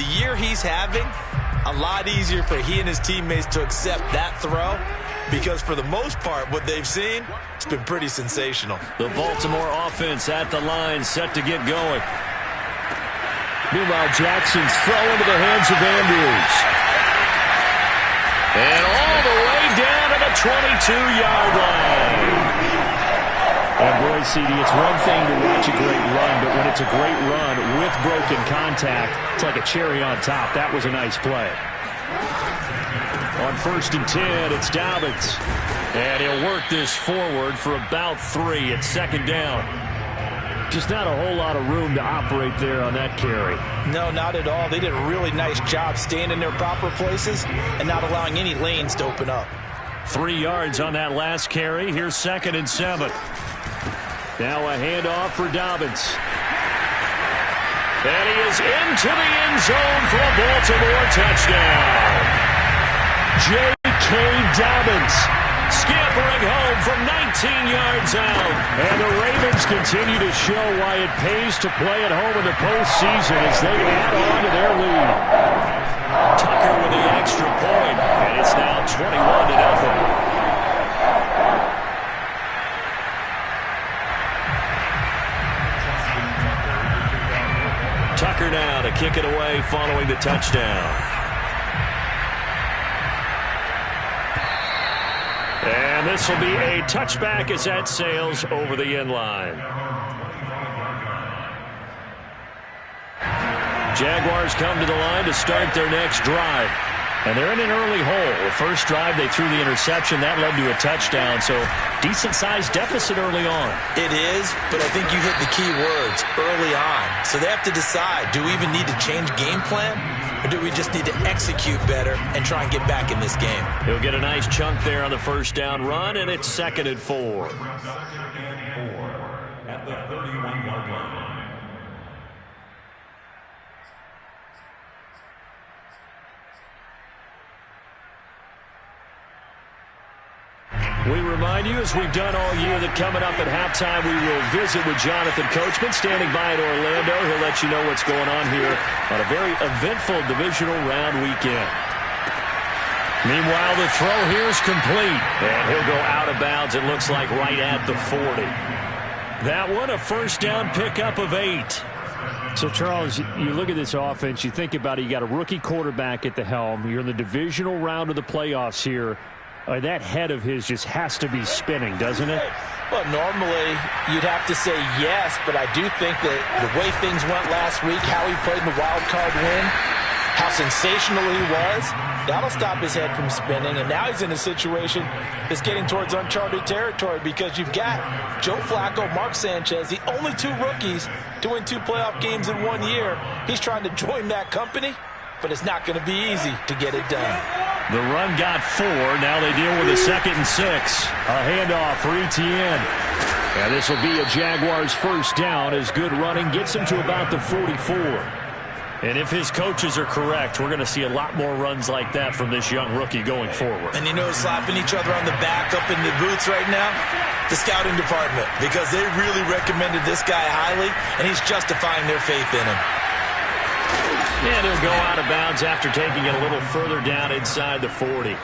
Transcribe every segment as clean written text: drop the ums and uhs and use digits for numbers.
the year he's having, a lot easier for he and his teammates to accept that throw, because for the most part, what they've seen, it's been pretty sensational. The Baltimore offense at the line, set to get going. Meanwhile, Jackson's throw into the hands of Andrews. And all the way down to the 22-yard line. And boy, CD, it's one thing to watch a great run, but when it's a great run with broken contact, it's like a cherry on top. That was a nice play. On 1st and 10, it's Dobbins. And he'll work this forward for about 3. It's 2nd down. Just not a whole lot of room to operate there on that carry. No, not at all. They did a really nice job staying in their proper places and not allowing any lanes to open up. 3 yards on that last carry. Here's 2nd and 7. Now a handoff for Dobbins. And he is into the end zone for a Baltimore touchdown. J.K. Dobbins scampering home from 19 yards out. And the Ravens continue to show why it pays to play at home in the postseason as they add on to their lead. Tucker with the extra point, and it's now 21-0. Tucker now to kick it away following the touchdown. And this will be a touchback as that sails over the end line. Jaguars come to the line to start their next drive. And they're in an early hole. The first drive, they threw the interception. That led to a touchdown. So decent-sized deficit early on. It is, but I think you hit the key words, early on. So they have to decide, do we even need to change game plan? Or do we just need to execute better and try and get back in this game? He'll get a nice chunk there on the first down run, and it's 2nd and 4. At the 31-yard line. We remind you, as we've done all year, that coming up at halftime, we will visit with Jonathan Coachman, standing by in Orlando. He'll let you know what's going on here on a very eventful divisional round weekend. Meanwhile, the throw here is complete, and he'll go out of bounds, it looks like, right at the 40. That one, a first down pickup of 8. So, Charles, you look at this offense, you think about it, you got a rookie quarterback at the helm. You're in the divisional round of the playoffs here. That head of his just has to be spinning, doesn't it? Well, normally you'd have to say yes, but I do think that the way things went last week, how he played in the wild card win, how sensational he was, that'll stop his head from spinning. And now he's in a situation that's getting towards uncharted territory because you've got Joe Flacco, Mark Sanchez, the only 2 rookies to win 2 playoff games in 1 year. He's trying to join that company, but it's not going to be easy to get it done. The run got 4. Now they deal with a 2nd and 6. A handoff for Etienne. And this will be a Jaguars first down as good running gets him to about the 44. And if his coaches are correct, we're going to see a lot more runs like that from this young rookie going forward. And you know, slapping each other on the back up in the boots right now? The scouting department, because they really recommended this guy highly, and he's justifying their faith in him. And he'll go out of bounds after taking it a little further down inside the 40.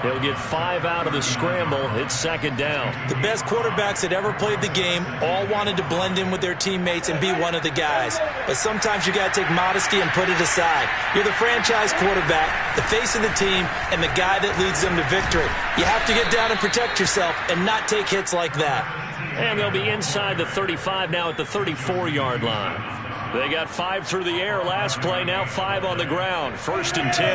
He'll get 5 out of the scramble. It's 2nd down. The best quarterbacks that ever played the game all wanted to blend in with their teammates and be one of the guys. But sometimes you got to take modesty and put it aside. You're the franchise quarterback, the face of the team, and the guy that leads them to victory. You have to get down and protect yourself and not take hits like that. And they'll be inside the 35 now at the 34-yard line. They got 5 through the air last play, now 5 on the ground. 1st and 10.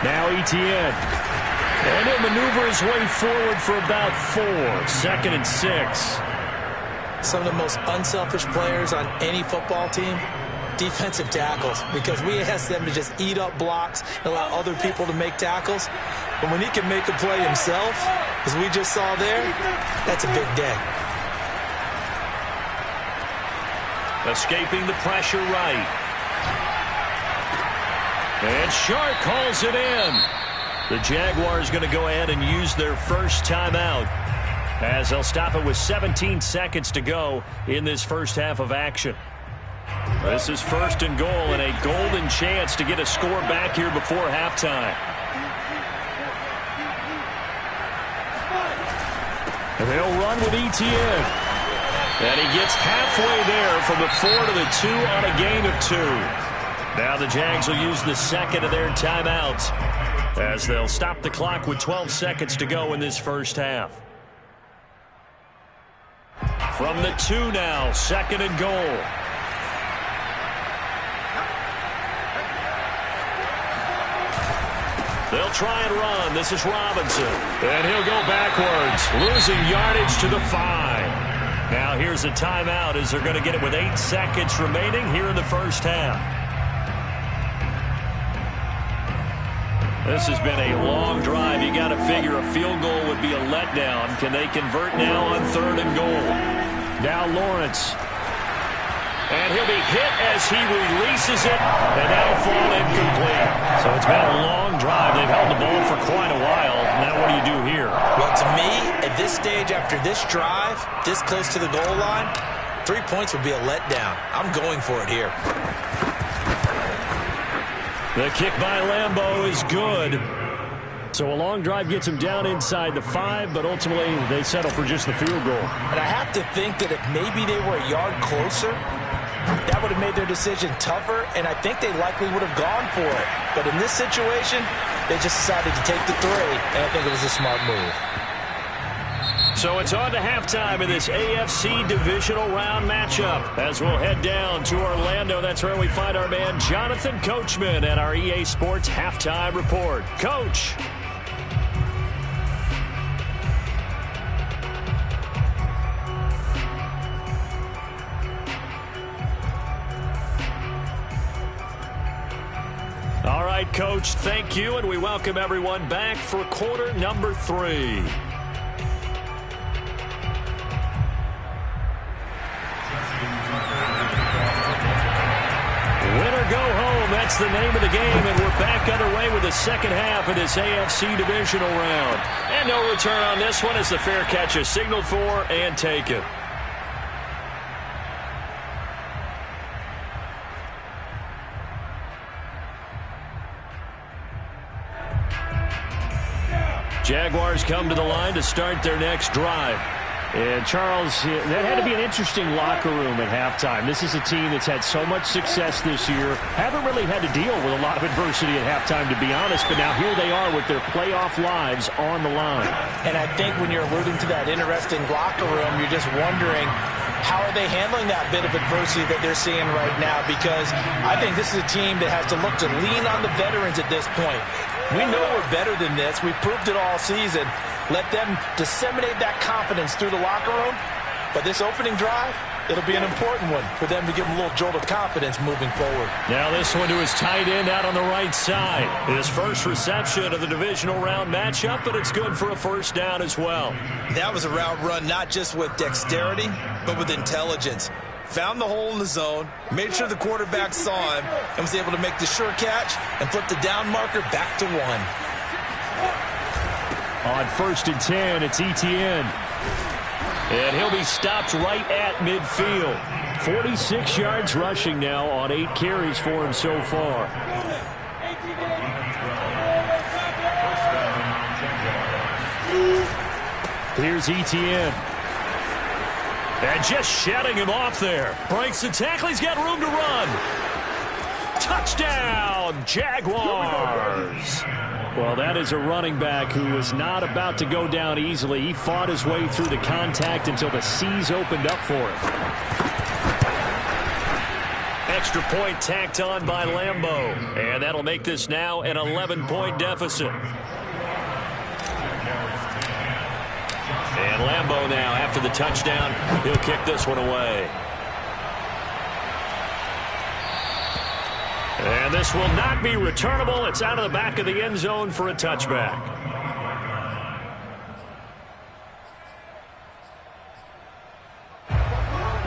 Now Etienne. And he'll maneuver his way forward for about 4. 2nd and 6. Some of the most unselfish players on any football team, defensive tackles, because we ask them to just eat up blocks and allow other people to make tackles. But when he can make a play himself, as we just saw there, that's a big day. Escaping the pressure right. And Shark calls it in. The Jaguars going to go ahead and use their first timeout. as they'll stop it with 17 seconds to go in this first half of action. This is 1st and goal and a golden chance to get a score back here before halftime. And they'll run with Etienne. And he gets halfway there from the 4 to the 2 on a gain of 2. Now the Jags will use the second of their timeouts as they'll stop the clock with 12 seconds to go in this first half. From the 2 now, 2nd and goal. They'll try and run. This is Robinson. And he'll go backwards, losing yardage to the 5. Now here's a timeout as they're going to get it with 8 seconds remaining here in the first half. This has been a long drive. You got to figure a field goal would be a letdown. Can they convert now on 3rd and goal? Now Lawrence. And he'll be hit as he releases it, and that'll fall incomplete. So it's been a long drive. They've held the ball for quite a while. Now what do you do here? Well, to me, at this stage, after this drive, this close to the goal line, 3 points would be a letdown. I'm going for it here. The kick by Lambeau is good. So a long drive gets him down inside the 5, but ultimately they settle for just the field goal. And I have to think that if maybe they were a yard closer, that would have made their decision tougher, and I think they likely would have gone for it. But in this situation, they just decided to take the 3, and I think it was a smart move. So it's on to halftime in this AFC divisional round matchup as we'll head down to Orlando. That's where we find our man Jonathan Coachman at our EA Sports Halftime Report. Coach. All right, Coach, thank you, and we welcome everyone back for quarter number 3. Winner go home, that's the name of the game, and we're back underway with the second half of this AFC divisional round. And no return on this one as the fair catch is signaled for and taken. Jaguars come to the line to start their next drive. And, Charles, that had to be an interesting locker room at halftime. This is a team that's had so much success this year. Haven't really had to deal with a lot of adversity at halftime, to be honest. But now here they are with their playoff lives on the line. And I think when you're alluding to that interesting locker room, you're just wondering, how are they handling that bit of adversity that they're seeing right now? Because I think this is a team that has to look to lean on the veterans at this point. We know we're better than this. We've proved it all season. Let them disseminate that confidence through the locker room. But this opening drive, it'll be an important one for them to give them a little jolt of confidence moving forward. Now this one to his tight end out on the right side. His first reception of the divisional round matchup, but it's good for a first down as well. That was a route run not just with dexterity, but with intelligence. Found the hole in the zone, made sure the quarterback saw him, and was able to make the sure catch and flip the down marker back to 1. On 1st and 10, it's Etienne. And he'll be stopped right at midfield. 46 yards rushing now on 8 carries for him so far. Here's Etienne. And just shedding him off there. Breaks the tackle. He's got room to run. Touchdown, Jaguars. Well, that is a running back who was not about to go down easily. He fought his way through the contact until the seas opened up for him. Extra point tacked on by Lambeau. And that'll make this now an 11-point deficit. And Lambeau now, after the touchdown, he'll kick this one away. And this will not be returnable. It's out of the back of the end zone for a touchback.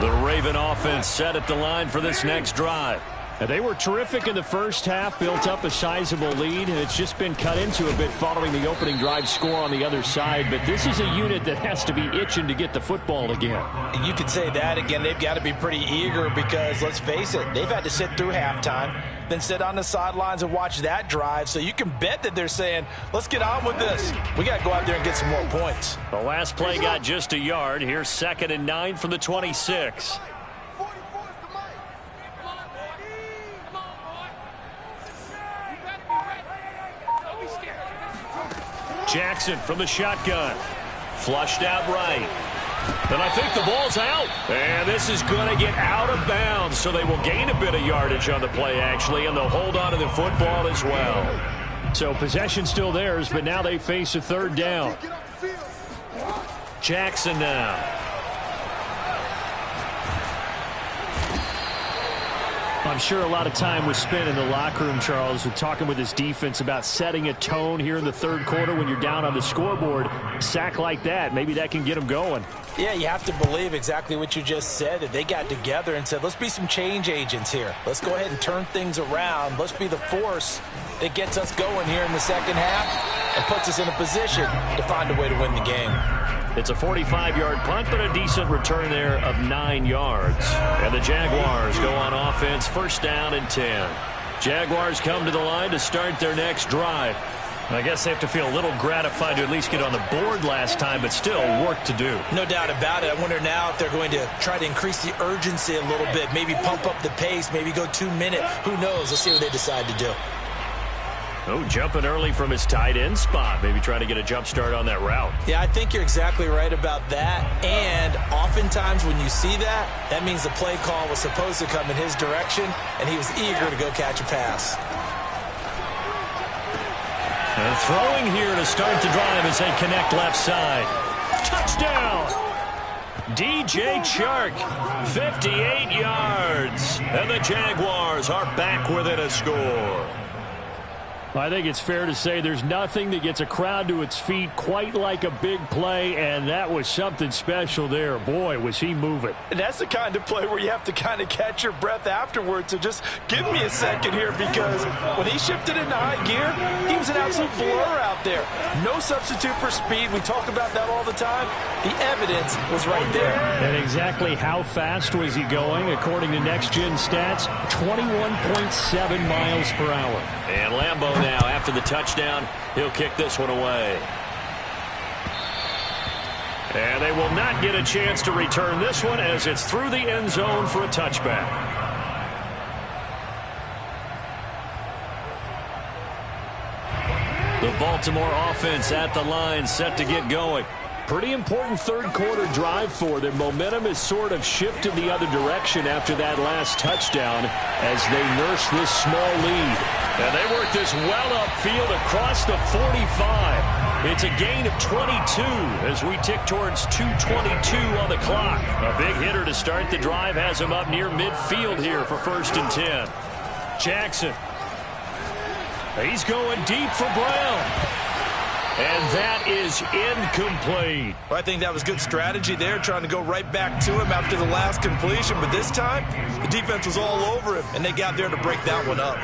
The Raven offense set at the line for this next drive. They were terrific in the first half, built up a sizable lead, and it's just been cut into a bit following the opening drive score on the other side. But this is a unit that has to be itching to get the football again. You could say that again. They've got to be pretty eager because, let's face it, they've had to sit through halftime, then sit on the sidelines and watch that drive. So you can bet that they're saying, let's get on with this. We got to go out there and get some more points. The last play got just a yard. Here's 2nd and 9 from the 26. Jackson from the shotgun. Flushed out right. And I think the ball's out. And this is going to get out of bounds, so they will gain a bit of yardage on the play, actually, and they'll hold on to the football as well. So possession still theirs, but now they face a 3rd down. Jackson now. I'm sure a lot of time was spent in the locker room, Charles, with talking with his defense about setting a tone here in the 3rd quarter when you're down on the scoreboard. A sack like that, maybe that can get them going. Yeah, you have to believe exactly what you just said, that they got together and said, let's be some change agents here. Let's go ahead and turn things around. Let's be the force that gets us going here in the second half and puts us in a position to find a way to win the game. It's a 45-yard punt, but a decent return there of 9 yards. And the Jaguars go on offense, 1st down and 10. Jaguars come to the line to start their next drive. I guess they have to feel a little gratified to at least get on the board last time, but still work to do. No doubt about it. I wonder now if they're going to try to increase the urgency a little bit, maybe pump up the pace, maybe go 2 minute. Who knows? Let's see what they decide to do. Oh, jumping early from his tight end spot. Maybe trying to get a jump start on that route. Yeah, I think you're exactly right about that. And oftentimes when you see that, that means the play call was supposed to come in his direction, and he was eager to go catch a pass. And throwing here to start the drive as they connect left side. Touchdown! DJ Chark, 58 yards. And the Jaguars are back within a score. I think it's fair to say there's nothing that gets a crowd to its feet quite like a big play, and that was something special there. Boy, was he moving. And that's the kind of play where you have to kind of catch your breath afterwards. So just give me a second here, because when he shifted into high gear, he was an absolute blur out there. No substitute for speed. We talk about that all the time. The evidence was right there. And exactly how fast was he going? According to Next Gen Stats, 21.7 miles per hour. And Lambeau now, after the touchdown, he'll kick this one away. And they will not get a chance to return this one as it's through the end zone for a touchback. The Baltimore offense at the line, set to get going. Pretty important 3rd quarter drive for them. Momentum has sort of shifted the other direction after that last touchdown as they nurse this small lead. And they work this well upfield across the 45. It's a gain of 22 as we tick towards 2:22 on the clock. A big hitter to start the drive has him up near midfield here for 1st and 10. Jackson. He's going deep for Brown. And that is incomplete. Well, I think that was good strategy there, trying to go right back to him after the last completion. But this time, the defense was all over him, and they got there to break that one up.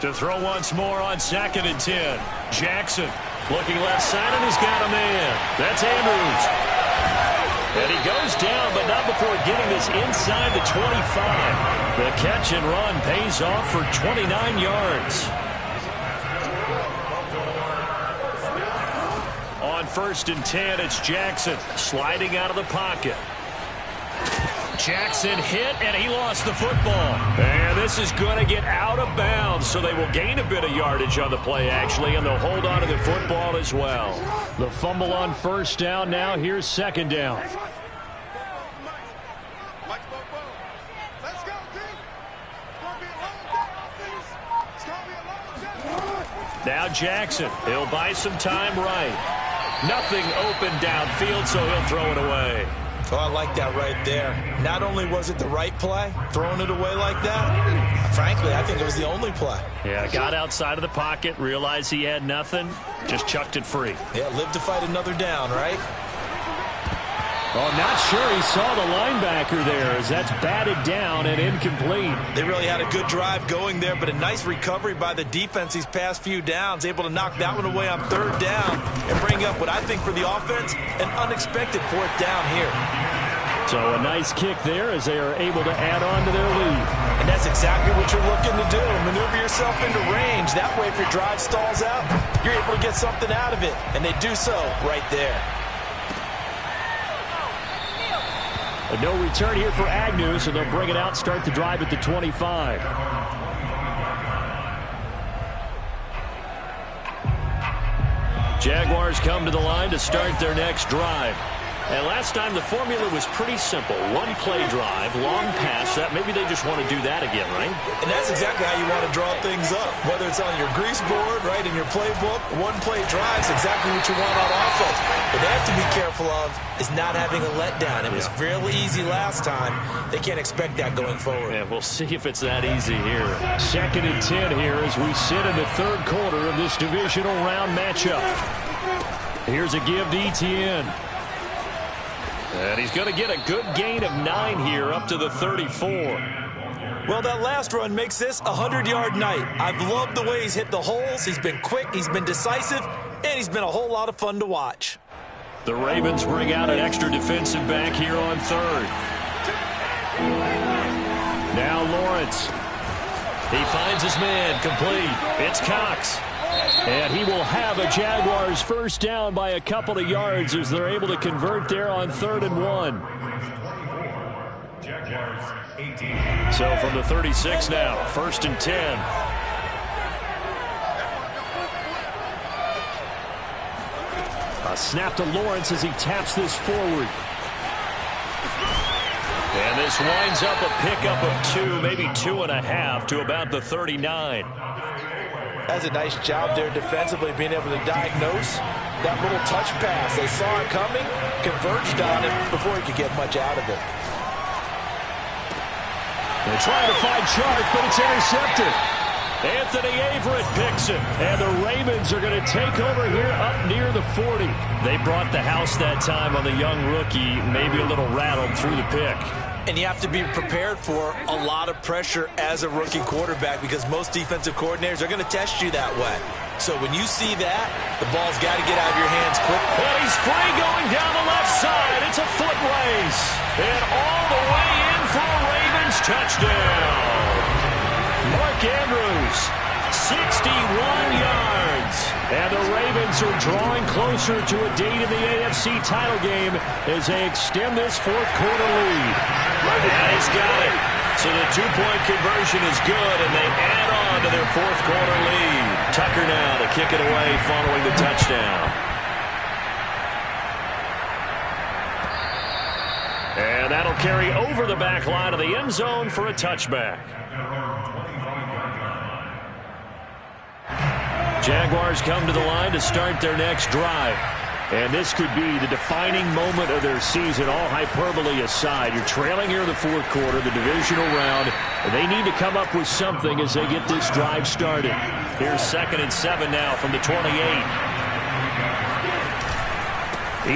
To throw once more on 2nd and 10. Jackson looking left side, and he's got a man. That's Andrews. And he goes down, but not before getting this inside the 25. The catch and run pays off for 29 yards. On 1st and 10, it's Jackson sliding out of the pocket. Jackson hit, and he lost the football. And this is going to get out of bounds, so they will gain a bit of yardage on the play, actually, and they'll hold on to the football as well. The fumble on 1st down. Now here's 2nd down. Now Jackson, he'll buy some time right. Nothing open downfield, so he'll throw it away. Oh, I like that right there. Not only was it the right play, throwing it away like that, frankly, I think it was the only play. Yeah, got outside of the pocket, realized he had nothing, just chucked it free. Yeah, live to fight another down, right? Oh, not sure he saw the linebacker there as that's batted down and incomplete. They really had a good drive going there, but a nice recovery by the defense these past few downs, able to knock that one away on third down and bring up what I think for the offense, an unexpected fourth down here. So a nice kick there as they are able to add on to their lead. And that's exactly what you're looking to do. Maneuver yourself into range. That way, if your drive stalls out, you're able to get something out of it. And they do so right there. A no return here for Agnew, so they'll bring it out, start the drive at the 25. Jaguars come to the line to start their next drive. And last time the formula was pretty simple. One play drive, long pass. That maybe they just want to do that again, right? And that's exactly how you want to draw things up. Whether it's on your grease board, right, in your playbook, one play drive is exactly what you want on offense. What they have to be careful of is not having a letdown. It was fairly easy last time. They can't expect that going forward. Yeah, we'll see if it's that easy here. 2nd and 10 here as we sit in the third quarter of this divisional round matchup. Here's a give to Etienne. And he's going to get a good gain of 9 here up to the 34. Well, that last run makes this a 100-yard night. I've loved the way he's hit the holes. He's been quick, he's been decisive, and he's been a whole lot of fun to watch. The Ravens bring out an extra defensive back here on third. Now Lawrence. He finds his man, complete. It's Cox. And he will have a Jaguars first down by a couple of yards as they're able to convert there on 3rd and 1. So from the 36 now, 1st and 10. A snap to Lawrence as he taps this forward. And this winds up a pickup of 2, maybe 2.5 to about the 39. That's a nice job there defensively, being able to diagnose that little touch pass. They saw it coming, converged on it before he could get much out of it. They're trying to find Chark, but it's intercepted. Anthony Averett picks it, and the Ravens are going to take over here up near the 40. They brought the house that time on the young rookie, maybe a little rattled through the pick. And you have to be prepared for a lot of pressure as a rookie quarterback because most defensive coordinators are going to test you that way. So when you see that, the ball's got to get out of your hands quick. And he's free going down the left side. It's a foot race. And all the way in for a Ravens touchdown. Mark Andrews, 61 yards. And the Ravens are drawing closer to a date in the AFC title game as they extend this fourth quarter lead. And he's got it. So the two-point conversion is good, and they add on to their fourth quarter lead. Tucker now to kick it away following the touchdown. And that'll carry over the back line of the end zone for a touchback. Jaguars come to the line to start their next drive. And this could be the defining moment of their season, all hyperbole aside. You're trailing here in the fourth quarter, the divisional round. And they need to come up with something as they get this drive started. Here's 2nd and 7 now from the 28.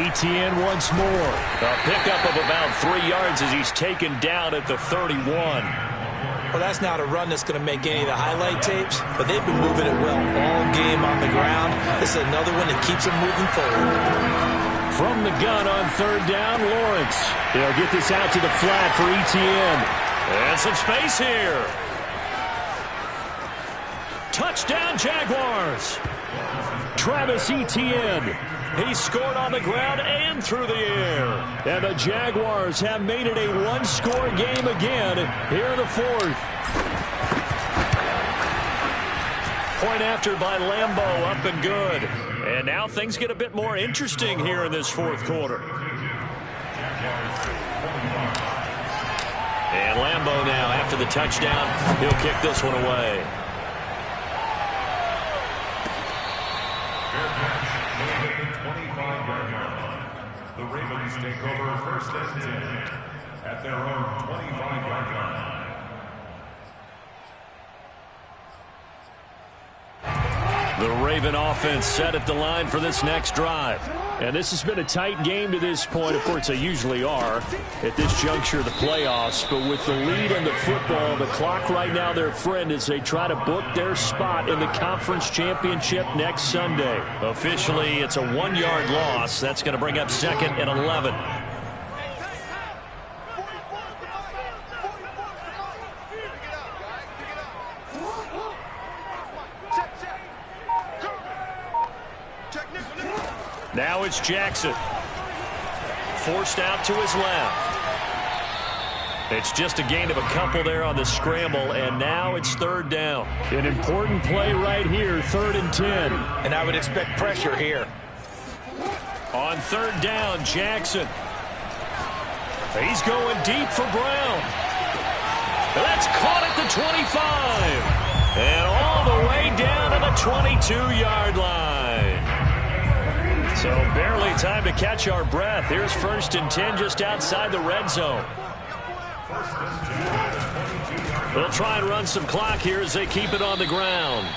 Etienne once more. A pickup of about 3 yards as he's taken down at the 31. Well, that's not a run that's going to make any of the highlight tapes, but they've been moving it well all game on the ground. This is another one that keeps them moving forward. From the gun on 3rd down, Lawrence. They'll get this out to the flat for Etienne. And some space here. Touchdown, Jaguars. Travis Etienne. He scored on the ground and through the air. And the Jaguars have made it a one-score game again here in the fourth. Point after by Lambeau, up and good. And now things get a bit more interesting here in this fourth quarter. And Lambeau now, after the touchdown, he'll kick this one away. The Ravens take over 1st and 10 at their own 25-yard line. The Raven offense set at the line for this next drive. And this has been a tight game to this point. Of course, they usually are at this juncture of the playoffs. But with the lead in the football, the clock right now their friend as they try to book their spot in the conference championship next Sunday. Officially, it's a 1-yard loss. That's going to bring up 2nd and 11. Now it's Jackson. Forced out to his left. It's just a gain of a couple there on the scramble, and now it's 3rd down. An important play right here, 3rd and 10. And I would expect pressure here. On 3rd down, Jackson. He's going deep for Brown. That's caught at the 25. And all the way down to the 22-yard line. So barely time to catch our breath. Here's 1st and 10 just outside the red zone. They'll try and run some clock here as they keep it on the ground.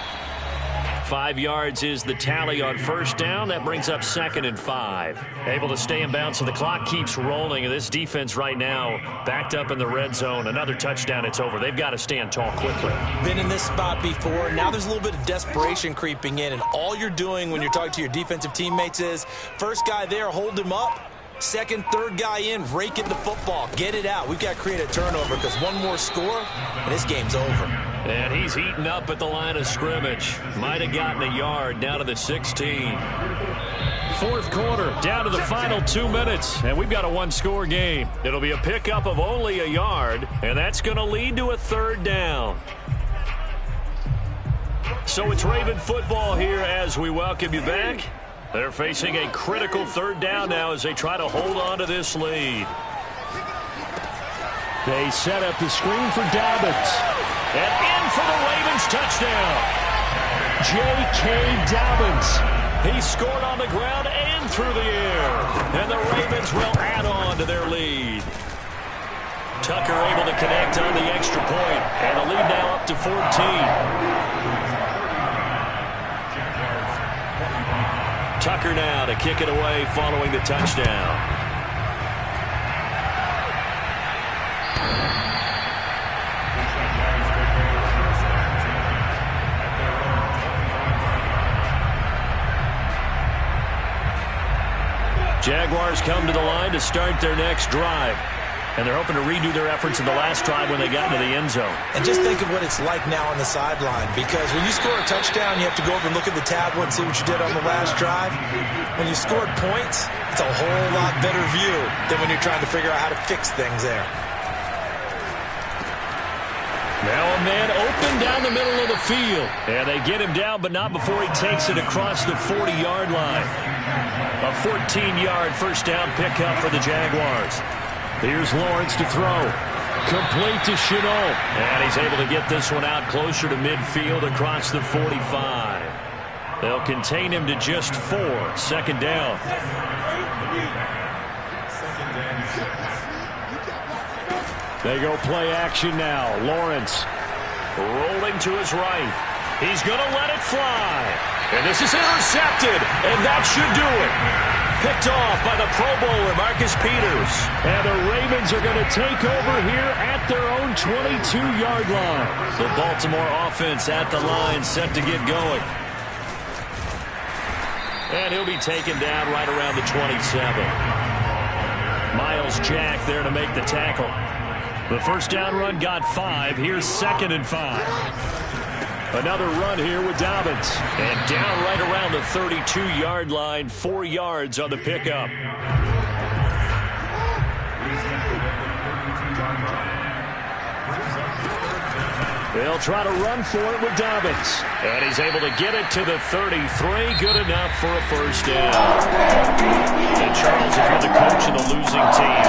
5 yards is the tally on 1st down. That brings up 2nd and 5. Able to stay in bounds, so the clock keeps rolling. And this defense right now backed up in the red zone. Another touchdown, it's over. They've got to stand tall quickly. Been in this spot before. Now there's a little bit of desperation creeping in. And all you're doing when you're talking to your defensive teammates is, first guy there, hold him up. 2nd, 3rd guy in, rake in the football. Get it out. We've got to create a turnover because one more score, and this game's over. And he's eaten up at the line of scrimmage. Might have gotten a yard down to the 16. 4th quarter, down to the final 2 minutes, and we've got a 1-score game. It'll be a pickup of only a yard, and that's going to lead to a 3rd down. So it's Raven football here as we welcome you back. They're facing a critical 3rd down now as they try to hold on to this lead. They set up the screen for Dobbins. And in for the Ravens touchdown. J.K. Dobbins. He scored on the ground and through the air. And the Ravens will add on to their lead. Tucker able to connect on the extra point. And the lead now up to 14. Tucker now to kick it away following the touchdown. Jaguars come to the line to start their next drive. And they're hoping to redo their efforts in the last drive when they got into the end zone. And just think of what it's like now on the sideline, because when you score a touchdown, you have to go over and look at the tablet and see what you did on the last drive. When you scored points, it's a whole lot better view than when you're trying to figure out how to fix things there. Now a man open down the middle of the field. And they get him down, but not before he takes it across the 40-yard line. A 14-yard first down pickup for the Jaguars. Here's Lawrence to throw. Complete to Chenault. And he's able to get this one out closer to midfield across the 45. They'll contain him to just 4. 2nd down. They go play action now. Lawrence rolling to his right. He's going to let it fly. And this is intercepted. And that should do it. Picked off by the Pro Bowler, Marcus Peters. And the Ravens are going to take over here at their own 22-yard line. The Baltimore offense at the line, set to get going. And he'll be taken down right around the 27. Miles Jack there to make the tackle. The first down run got 5. Here's 2nd and 5. Another run here with Dobbins. And down right around the 32-yard line, 4 yards on the pickup. They'll try to run for it with Dobbins. And he's able to get it to the 33. Good enough for a first down. And Charles, if you're the coach of the losing team,